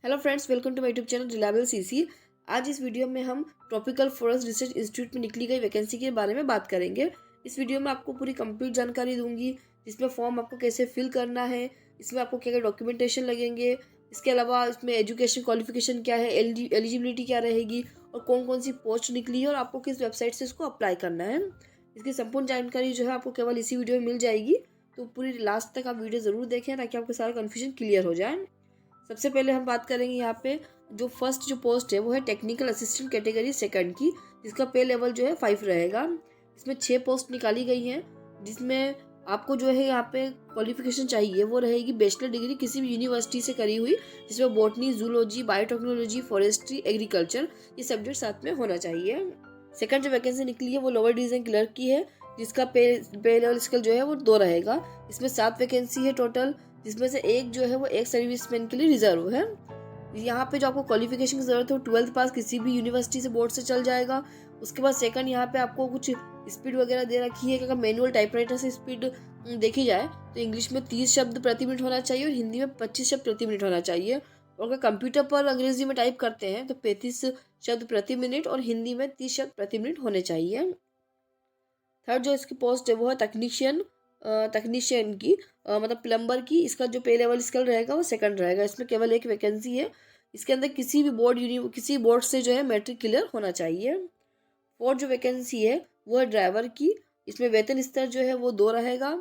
Hello friends, welcome to my YouTube channel reliable CC. आज इस video में हम ट्रॉपिकल फॉरेस्ट रिसर्च इंस्टीट्यूट में निकली गई वैकेंसी के बारे में बात करेंगे। इस वीडियो में आपको पूरी कंप्लीट जानकारी दूंगी, जिसमें फॉर्म आपको कैसे फिल करना है, इसमें आपको क्या क्या डॉक्यूमेंटेशन लगेंगे, इसके अलावा इसमें एजुकेशन क्वालिफिकेशन क्या है, एलिजिबिलिटी क्या रहेगी और कौन कौन सी पोस्ट निकली है और आपको किस वेबसाइट से इसको अप्लाई करना है। इसकी संपूर्ण जानकारी जो है आपको केवल इसी वीडियो में मिल जाएगी, तो पूरी लास्ट तक आप वीडियो ज़रूर देखें ताकि आपका सारा कन्फ्यूजन क्लियर हो जाए। सबसे पहले हम बात करेंगे यहाँ पे जो फर्स्ट जो पोस्ट है वो है टेक्निकल असिस्टेंट कैटेगरी सेकंड की, जिसका पे लेवल जो है 5 रहेगा। इसमें 6 पोस्ट निकाली गई हैं, जिसमें आपको जो है यहाँ पे क्वालिफिकेशन चाहिए वो रहेगी बैचलर डिग्री किसी भी यूनिवर्सिटी से करी हुई, जिसमें botany, zoology, biotechnology, forestry, agriculture ये सब्जेक्ट साथ में होना चाहिए। सेकंड जो वैकेंसी निकली है वो लोअर डिवीजन क्लर्क की है, जिसका पे लेवल स्केल जो है वो 2 रहेगा। इसमें 7 वैकेंसी है टोटल, जिसमें से एक जो है वो एक सर्विसमैन के लिए रिजर्व है। यहाँ पे जो आपको क्वालिफिकेशन की जरूरत है 12th पास किसी भी यूनिवर्सिटी से बोर्ड से चल जाएगा। उसके बाद सेकंड यहाँ पे आपको कुछ स्पीड वगैरह दे रखी है कि अगर मैनुअल टाइपराइटर से स्पीड देखी जाए तो इंग्लिश में 30 शब्द प्रति मिनट होना चाहिए और हिंदी में 25 शब्द प्रति मिनट होना चाहिए। और अगर कंप्यूटर पर अंग्रेजी में टाइप करते हैं तो 35 शब्द प्रति मिनट और हिंदी में 30 शब्द प्रति मिनट होने चाहिए। थर्ड जो इसकी पोस्ट है वो है तकनीशियन की, मतलब प्लम्बर की। इसका जो पे लेवल स्केल रहेगा वो सेकंड रहेगा। इसमें केवल एक वैकेंसी है। इसके अंदर किसी बोर्ड से जो है मैट्रिक क्लियर होना चाहिए। फोर्थ जो वैकेंसी है वो है ड्राइवर की। इसमें वेतन स्तर जो है वो 2 रहेगा।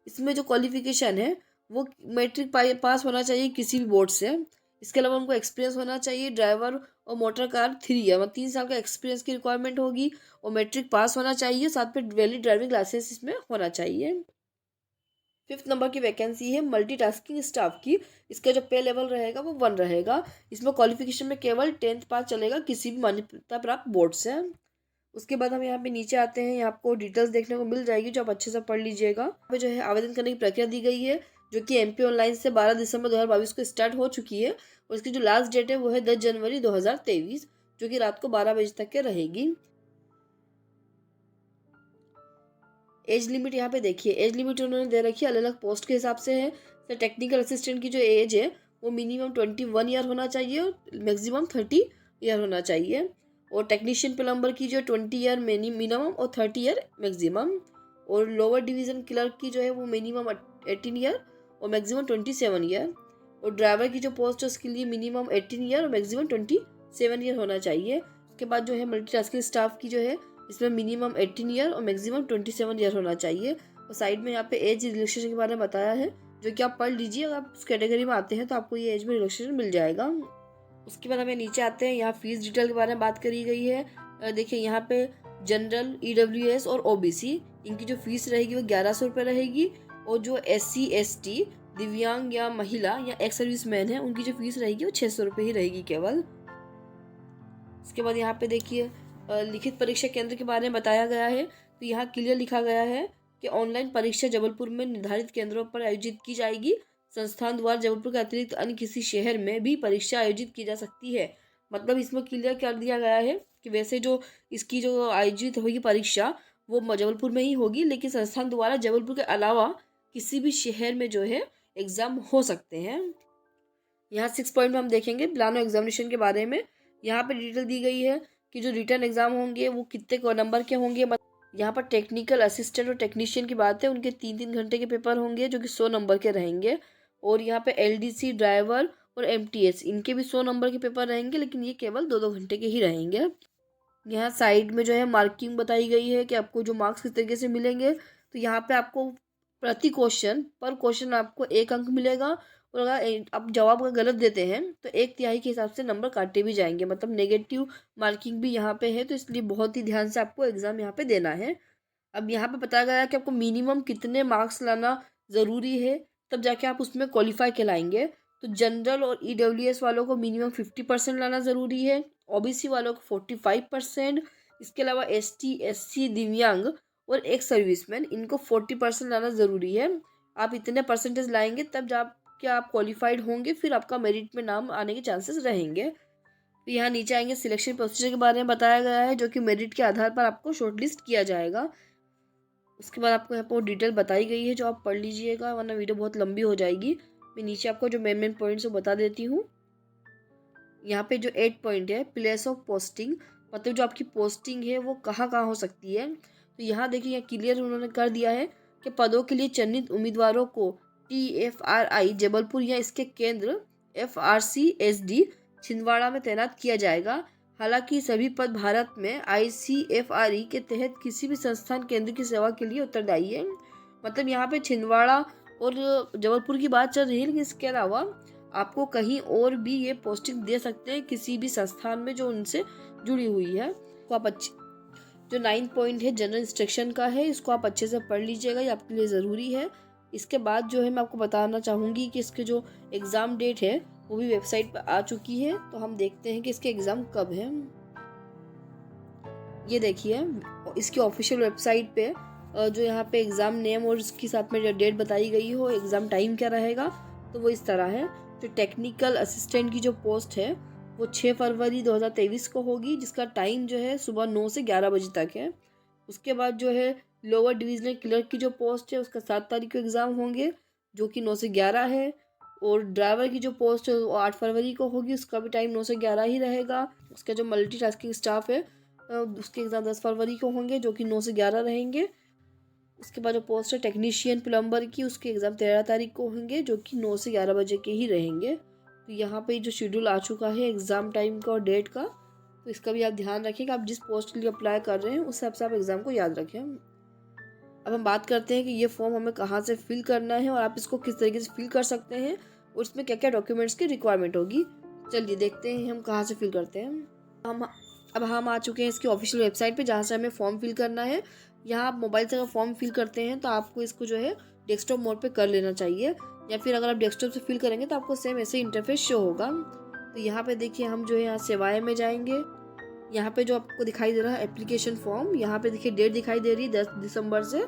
इसमें जो क्वालिफिकेशन है वो मैट्रिक पास होना चाहिए किसी भी बोर्ड से। इसके अलावा उनको एक्सपीरियंस होना चाहिए। ड्राइवर और मोटर कार 3 ईयर मतलब 3 साल का एक्सपीरियंस की रिक्वायरमेंट होगी और मैट्रिक पास होना चाहिए, साथ में वैलिड ड्राइविंग लाइसेंस इसमें होना चाहिए। फिफ्थ नंबर की वैकेंसी है मल्टीटास्किंग स्टाफ की। इसका जो पे लेवल रहेगा वो 1 रहेगा। इसमें क्वालिफिकेशन में केवल 10th पास चलेगा किसी भी मान्यता प्राप्त बोर्ड से। उसके बाद हम यहाँ पे नीचे आते हैं, यहाँ आपको डिटेल्स देखने को मिल जाएगी जो आप अच्छे से पढ़ लीजिएगा। यहाँ पे जो है आवेदन करने की प्रक्रिया दी गई है, जो कि एमपी ऑनलाइन से 12 दिसंबर 2022 को स्टार्ट हो चुकी है और इसकी जो लास्ट डेट है वो है 10 जनवरी 2023, जो कि रात को 12 बजे तक के रहेगी। एज लिमिट यहाँ पे देखिए, एज लिमिट उन्होंने दे रखी है अलग अलग पोस्ट के हिसाब से है। तो टेक्निकल असिस्टेंट की जो एज है वो मिनिमम 21 ईयर होना चाहिए और मैक्सिमम 30 ईयर होना चाहिए। और टेक्नीशियन प्लम्बर की जो 20 ईयर मिनिमम और 30 ईयर मैक्सिमम। और लोअर डिवीजन क्लर्क की जो है वो मिनिमम 18 ईयर और मैक्सिमम 27 ईयर। और ड्राइवर की जो पोस्ट है उसके लिए मिनिमम 18 ईयर और मैक्सिमम 27 ईयर होना चाहिए। उसके बाद जो है मल्टीटास्किंग स्टाफ की जो है इसमें मिनिमम 18 ईयर और मैक्सिमम 27 ईयर होना चाहिए। और साइड में यहाँ पे एज रिलैक्सेशन के बारे में बताया है, जो कि आप पढ़ लीजिए। अगर आप इस कैटेगरी में आते हैं तो आपको ये एज में रिलैक्सेशन मिल जाएगा। उसके बाद हमें नीचे आते हैं, यहाँ फीस डिटेल के बारे में बात करी गई है। देखिए यहाँ पे जनरल, EWS और OBC इनकी जो फीस रहेगी वो 1100 रुपये रहेगी। और जो SC ST दिव्यांग या महिला या एक्स सर्विस मैन है उनकी जो फीस रहेगी वो 600 रुपये ही रहेगी केवल। इसके बाद यहाँ पे देखिए लिखित परीक्षा केंद्र के बारे में बताया गया है। तो यहाँ क्लियर लिखा गया है कि ऑनलाइन परीक्षा जबलपुर में निर्धारित केंद्रों पर आयोजित की जाएगी। संस्थान द्वारा जबलपुर के अतिरिक्त अन्य किसी शहर में भी परीक्षा आयोजित की जा सकती है। मतलब इसमें क्लियर कर दिया गया है कि वैसे जो इसकी जो आयोजित होगी परीक्षा वो जबलपुर में ही होगी, लेकिन संस्थान द्वारा जबलपुर के अलावा किसी भी शहर में जो है एग्जाम हो सकते हैं। यहाँ 6 पॉइंट में हम देखेंगे प्लान ऑफ एग्जामिनेशन के बारे में। यहाँ पे डिटेल दी गई है कि जो रिटर्न एग्जाम होंगे वो कितने नंबर के होंगे। यहाँ पर टेक्निकल असिस्टेंट और टेक्नीशियन की बात है, उनके 3-3 घंटे के पेपर होंगे जो कि 100 नंबर के रहेंगे। और यहाँ पे LDC, ड्राइवर और MTS इनके भी 100 नंबर के पेपर रहेंगे, लेकिन ये केवल 2-2 घंटे के ही रहेंगे। यहाँ साइड में जो है मार्किंग बताई गई है कि आपको जो मार्क्स किस तरीके से मिलेंगे। तो यहाँ पे आपको प्रति क्वेश्चन पर क्वेश्चन आपको 1 अंक मिलेगा। और अगर आप जवाब अगर गलत देते हैं तो 1/3 के हिसाब से नंबर काटे भी जाएंगे, मतलब नेगेटिव मार्किंग भी यहाँ पे है। तो इसलिए बहुत ही ध्यान से आपको एग्जाम यहाँ पे देना है। अब यहाँ पे बताया गया है कि आपको मिनिमम कितने मार्क्स लाना ज़रूरी है, तब जाके आप उसमें क्वालिफाई कहलाएंगे। तो जनरल और EWS वालों को मिनिमम 50% लाना ज़रूरी है, OBC वालों को 45%। इसके अलावा ST SC दिव्यांग और एक सर्विसमैन इनको 40% लाना ज़रूरी है। आप इतने परसेंटेज लाएंगे तब जाके आप क्वालिफाइड होंगे, फिर आपका मेरिट में नाम आने के चांसेस रहेंगे। तो यहाँ नीचे आएंगे सिलेक्शन प्रोसीजर के बारे में बताया गया है, जो कि मेरिट के आधार पर आपको शॉर्टलिस्ट किया जाएगा। उसके बाद आपको यहाँ पर डिटेल बताई गई है जो आप पढ़ लीजिएगा, वरना वीडियो बहुत लंबी हो जाएगी। मैं नीचे आपको जो मेन पॉइंट्स बता देती हूँ। यहाँ पे जो 8 पॉइंट है, प्लेस ऑफ पोस्टिंग, मतलब जो आपकी पोस्टिंग है वो कहाँ कहाँ हो सकती है। तो यहाँ देखिए, यहाँ क्लियर उन्होंने कर दिया है कि पदों के लिए चयनित उम्मीदवारों को TFRI जबलपुर या इसके केंद्र FRCSD छिंदवाड़ा में तैनात किया जाएगा। हालांकि सभी पद भारत में ICFRE के तहत किसी भी संस्थान केंद्र की सेवा के लिए उत्तरदायी है। मतलब यहाँ पे छिंदवाड़ा और जबलपुर की बात चल रही है, लेकिन इसके अलावा आपको कहीं और भी ये पोस्टिंग दे सकते हैं किसी भी संस्थान में जो उनसे जुड़ी हुई है। तो आप अच्छी, जो 9 पॉइंट है जनरल इंस्ट्रक्शन का है, इसको आप अच्छे से पढ़ लीजिएगा, ये आपके लिए ज़रूरी है। इसके बाद जो है मैं आपको बताना चाहूँगी कि इसके जो एग्ज़ाम डेट है वो भी वेबसाइट पर आ चुकी है। तो हम देखते हैं कि इसके एग्ज़ाम कब है। ये देखिए, इसकी ऑफिशियल वेबसाइट पे जो यहाँ पे एग्ज़ाम नेम और इसके साथ में जो डेट बताई गई हो, एग्ज़ाम टाइम क्या रहेगा, तो वो इस तरह है। जो टेक्निकल असिस्टेंट की जो पोस्ट है वो 6 फरवरी 2023 को होगी, जिसका टाइम जो है सुबह 9 से 11 बजे तक है। उसके बाद जो है लोअर डिविजनल क्लर्क की जो पोस्ट है उसका 7 तारीख को एग्ज़ाम होंगे, जो कि 9 से 11 है। और ड्राइवर की जो पोस्ट है वो 8 फरवरी को होगी, उसका भी टाइम 9 से 11 ही रहेगा। उसका जो मल्टीटास्किंग स्टाफ है उसके एग्ज़ाम 10 फरवरी को होंगे, जो कि 9 से 11 रहेंगे। उसके बाद जो पोस्ट है टेक्नीशियन प्लम्बर की, उसके एग्ज़ाम 13 तारीख को होंगे, जो कि 9 से 11 बजे के ही रहेंगे। तो यहाँ पे जो शेड्यूल आ चुका है एग्ज़ाम टाइम का और डेट का, तो इसका भी आप ध्यान रखें कि आप जिस पोस्ट के लिए अप्लाई कर रहे हैं उस हिसाब से आप एग्ज़ाम को याद रखें। अब हम बात करते हैं कि ये फॉर्म हमें कहाँ से फिल करना है और आप इसको किस तरीके से फिल कर सकते हैं और इसमें क्या क्या डॉक्यूमेंट्स की रिक्वायरमेंट होगी। चलिए देखते हैं हम कहाँ से फिल करते हैं। अब हम आ चुके हैं इसकी ऑफिशियल वेबसाइट पे, जहाँ से हमें फॉर्म फिल करना है। यहाँ आप मोबाइल से अगर फॉर्म फिल करते हैं तो आपको इसको जो है डेस्कटॉप मोड पे कर लेना चाहिए, या फिर अगर आप डेस्कटॉप से फिल करेंगे तो आपको सेम ऐसे इंटरफेस शो होगा। तो यहाँ पे देखिए, हम जो है यहाँ सेवाएं में जाएंगे। यहाँ पे जो आपको दिखाई दे रहा है एप्लीकेशन फॉर्म, यहाँ पे देखिए डेट दिखाई दे रही है 10 दिसंबर से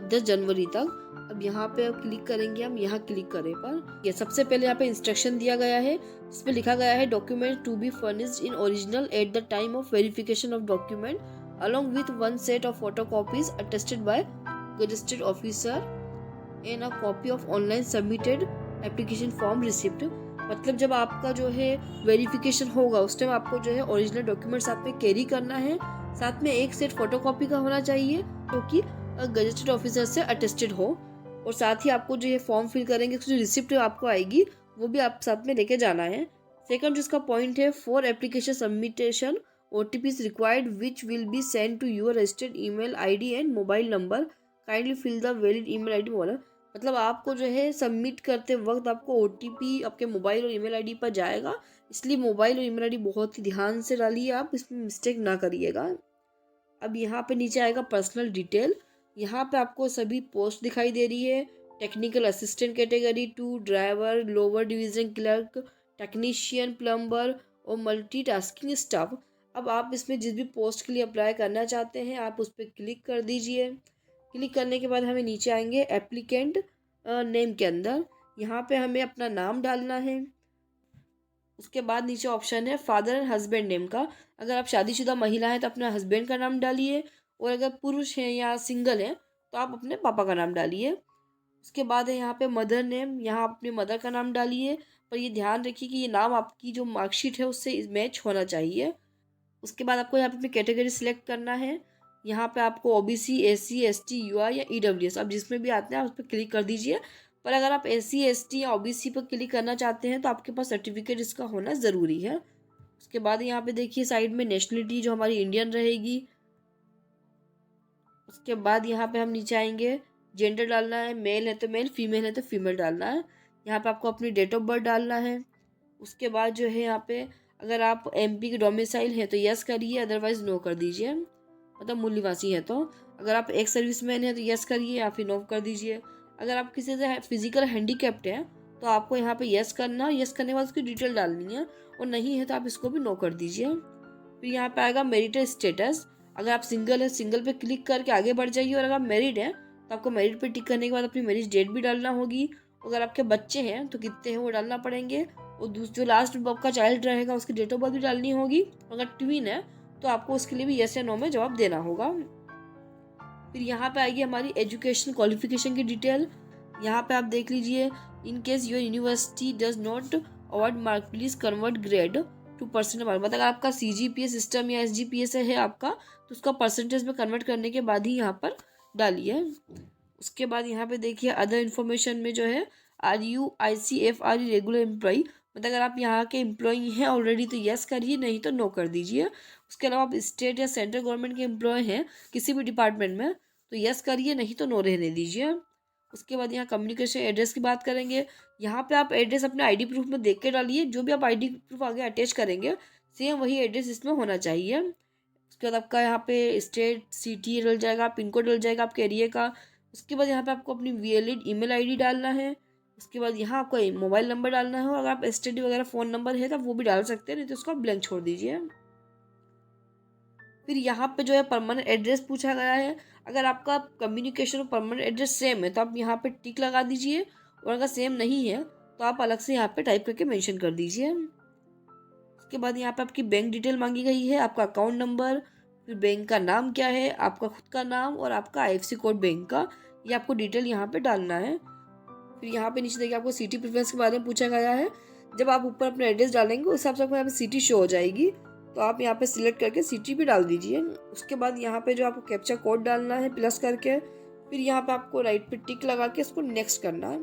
10 जनवरी तक। अब यहाँ पे क्लिक करेंगे, हम यहाँ क्लिक करें पर ये सबसे पहले यहाँ पे इंस्ट्रक्शन दिया गया है, जिसमें लिखा गया है document to be furnished in original at the time of verification of document along with one set of photocopies attested by gazetted officer and a copy of online submitted application form receipt। मतलब जब आपका जो है verification होगा उस time आपको जो है ओरिजिनल डॉक्यूमेंट्स आप में कैरी करना है, साथ में एक सेट फोटोकॉपी का होना चाहिए जो कि गजेटेड ऑफिसर से अटेस्टेड हो, और साथ ही आपको जो ये फॉर्म फिल करेंगे उसकी जो रिसिप्ट आपको आएगी वो भी आप साथ में लेके जाना है। सेकंड जिसका पॉइंट है, for application submission OTP is required which will be sent to your registered email ID and mobile number. Kindly fill the valid email ID वाला, मतलब आपको जो है सबमिट करते वक्त आपको OTP आपके मोबाइल और ईमेल आईडी पर जाएगा, इसलिए मोबाइल और ईमेल आईडी बहुत ही ध्यान से डालिए, आप इसमें मिस्टेक ना करिएगा। अब यहाँ पे नीचे आएगा पर्सनल डिटेल। यहाँ पे आपको सभी पोस्ट दिखाई दे रही है, technical assistant category 2, driver, lower division clerk, technician plumber और मल्टीटास्किंग स्टाफ। अब आप इसमें जिस भी पोस्ट के लिए अप्लाई करना चाहते हैं आप उस पर क्लिक कर दीजिए। क्लिक करने के बाद हमें नीचे आएंगे एप्लीकेंट नेम के अंदर, यहाँ पे हमें अपना नाम डालना है। उसके बाद नीचे ऑप्शन है फादर एंड हस्बैंड नेम का, अगर आप शादीशुदा महिला हैं तो अपने हस्बैंड का नाम डालिए, और अगर पुरुष हैं या सिंगल हैं तो आप अपने पापा का नाम डालिए। उसके बाद है यहाँ पे मदर नेम, यहाँ अपने मदर का नाम डालिए, पर ये ध्यान रखिए कि ये नाम आपकी जो मार्कशीट है उससे मैच होना चाहिए। उसके बाद आपको यहाँ पे अपनी कैटेगरी सिलेक्ट करना है, यहाँ पे आपको OBC, SC, ST, UR या EWS, आप जिसमें भी आते हैं आप उस पर क्लिक कर दीजिए। पर अगर आप SC, ST या OBC पर क्लिक करना चाहते हैं तो आपके पास सर्टिफिकेट इसका होना ज़रूरी है। उसके बाद यहाँ पे देखिए साइड में नेशनलिटी जो हमारी इंडियन रहेगी। उसके बाद यहाँ पे हम नीचे आएंगे, जेंडर डालना है, मेल है तो मेल, फीमेल है तो फीमेल डालना है। यहाँ पे आपको अपनी डेट ऑफ बर्थ डालना है। उसके बाद जो है यहाँ पे अगर आप MP के डोमिसाइल हैं तो यस करिए, अदरवाइज नो कर दीजिए, मतलब मूल निवासी है तो। अगर आप एक सर्विसमैन हैं तो यस करिए या फिर नो कर दीजिए। अगर आप किसी से फिजिकल हैंडीकैप्ड हैं तो आपको यहाँ पे यस करना, यस करने के बाद उसकी डिटेल डालनी है, और नहीं है तो आप इसको भी नो कर दीजिए। फिर यहाँ पे आएगा मैरिटल स्टेटस, अगर आप सिंगल है सिंगल पे क्लिक करके आगे बढ़ जाइए, और अगर आप मैरिड हैं तो आपको मैरिड पे टिक करने के बाद अपनी मैरिज डेट भी डालना होगी। अगर आपके बच्चे हैं तो कितने हैं वो डालना पड़ेंगे, और जो लास्ट आपका चाइल्ड रहेगा उसकी डेट ऑफ बर्थ भी डालनी होगी। अगर ट्विन है तो आपको उसके लिए भी यस या नो में जवाब देना होगा। फिर यहाँ पे आएगी हमारी एजुकेशन क्वालिफिकेशन की डिटेल। यहाँ पे आप देख लीजिए, in case your university does not avoid mark please convert grade two percent mark. मतलब अगर आपका CGPA सिस्टम या SGPA है आपका, तो उसका परसेंटेज में कन्वर्ट करने के बाद ही यहाँ पर डालिए। उसके बाद यहाँ पे देखिए अदर इन्फॉर्मेशन में जो है RUICFRE रेगुलर एम्प्लॉई, मतलब अगर आप यहाँ के एम्प्लॉई हैं ऑलरेडी तो यस करिए, नहीं तो नो कर दीजिए। उसके अलावा आप स्टेट या सेंट्रल गवर्नमेंट के एम्प्लॉय हैं किसी भी डिपार्टमेंट में तो यस करिए, नहीं तो नो रहने दीजिए। उसके बाद यहाँ कम्युनिकेशन एड्रेस की बात करेंगे। यहाँ पे आप एड्रेस अपने ID प्रूफ में देख के डालिए, जो भी आप ID प्रूफ आगे अटैच करेंगे सेम वही एड्रेस इसमें होना चाहिए। उसके बाद आपका यहाँ पे स्टेट, सिटी डल जाएगा, पिन कोड डल जाएगा आपके एरिया का। उसके बाद यहाँ पे आपको अपनी वैलिड ईमेल ID डालना है। उसके बाद यहाँ आपको मोबाइल नंबर डालना है, और अगर आप STD वगैरह फ़ोन नंबर है तो वो भी डाल सकते हैं, नहीं तो उसको आप ब्लैंक छोड़ दीजिए। फिर यहाँ पे जो है परमानेंट एड्रेस पूछा गया है। अगर आपका कम्युनिकेशन और परमानेंट एड्रेस सेम है तो आप यहाँ पे टिक लगा दीजिए, और अगर सेम नहीं है तो आप अलग से यहाँ पे टाइप करके मेंशन कर दीजिए। उसके बाद यहाँ पे आपकी बैंक डिटेल मांगी गई है, आपका अकाउंट नंबर, फिर बैंक का नाम क्या है, आपका खुद का नाम और आपका IFSC कोड बैंक का, ये आपको डिटेल यहाँ पे डालना है। फिर यहाँ पे नीचे देखिए आपको सिटी प्रेफरेंस के बारे में पूछा गया है। जब आप ऊपर अपना एड्रेस डालेंगे उस हिसाब से आपको यहाँ पे सिटी शो हो जाएगी, तो आप यहाँ पे सिलेक्ट करके सिटी भी डाल दीजिए। उसके बाद यहाँ पे जो आपको कैप्चा कोड डालना है प्लस करके, फिर यहाँ पे आपको राइट पे टिक लगा के इसको नेक्स्ट करना है।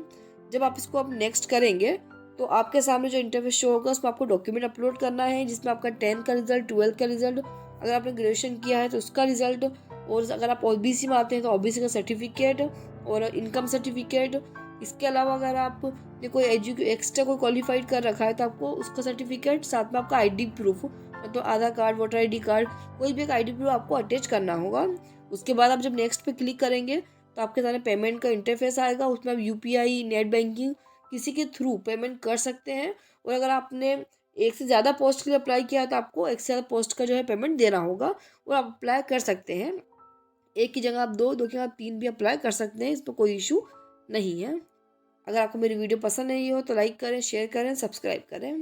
जब आप इसको नेक्स्ट करेंगे तो आपके सामने जो इंटरफेस शो होगा उसमें आपको डॉक्यूमेंट अपलोड करना है, जिसमें आपका 10 का रिजल्ट, 12 का रिजल्ट, अगर आपने ग्रेजुएशन किया है तो उसका रिजल्ट, और अगर आप OBC में आते हैं तो OBC का सर्टिफिकेट और इनकम सर्टिफिकेट। इसके अलावा अगर आपने कोई एक्स्ट्रा कोई क्वालिफाइड कर रखा है तो आपको उसका सर्टिफिकेट, साथ में आपका ID प्रूफ, मतलब आधार कार्ड, वोटर ID कार्ड, कोई भी एक ID प्रूफ आपको अटैच करना होगा। उसके बाद आप जब नेक्स्ट पे क्लिक करेंगे तो आपके सामने पेमेंट का इंटरफेस आएगा, उसमें आप UPI, नेट बैंकिंग किसी के थ्रू पेमेंट कर सकते हैं। और अगर आपने एक से ज़्यादा पोस्ट के लिए अप्लाई किया है तो आपको एक से ज़्यादा पोस्ट का जो है पेमेंट देना होगा, और आप अप्लाई कर सकते हैं। एक की जगह आप दो की जगह आप 3 भी अप्लाई कर सकते हैं, इस पर कोई इशू नहीं है। अगर आपको मेरी वीडियो पसंद नहीं हो तो लाइक करें, शेयर करें, सब्सक्राइब करें।